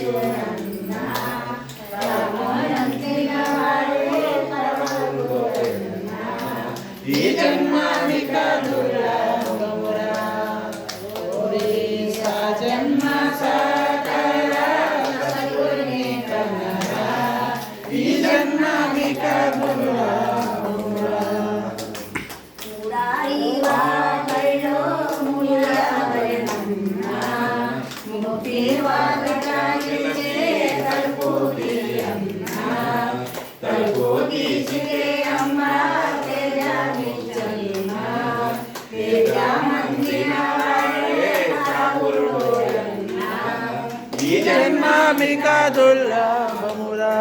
ఈ జన్మానిక దుర్లభమురా జన్మ సాకర సద్గురుని కనరా ఈ జన్మానిక దుర్లభమురా ఈ జన్మామిక దుర్లభమురా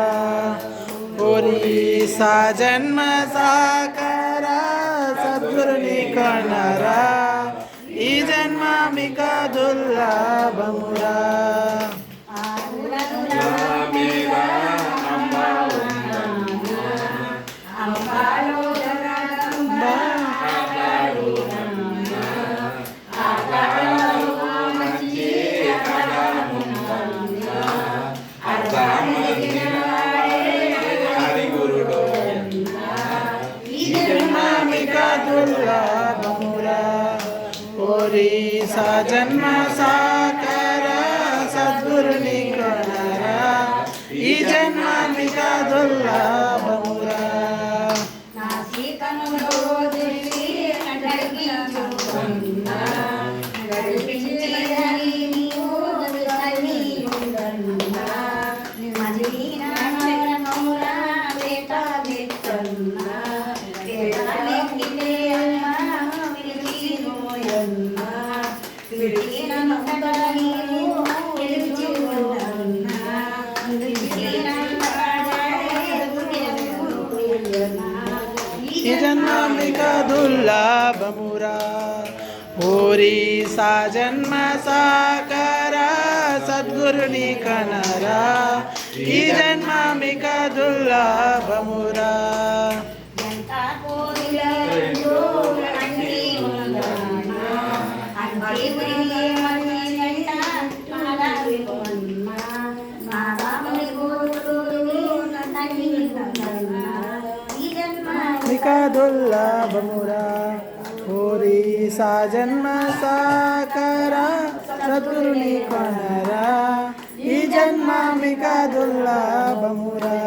ఒరిసా జన్మ సాకర సద్గురుని కనరా ఈ జన్మామిక దుర్లభమురా దుర్లభమురా ఒరిసా జన్మ సాకర సద్గురుని కనరా ఈ జన్మామిక దుర్లభమురా ఈ జన్మామిక దుర్లభమురా ఒరిసా జన్మ సాకర సద్గురుని కనరా ఈ జన్మామిక దుర్లభమురా దుర్లభమురా ఒరిసా జన్మ సాకర సద్గురుని కనరా ఈ జన్మామిక దుర్లభమురా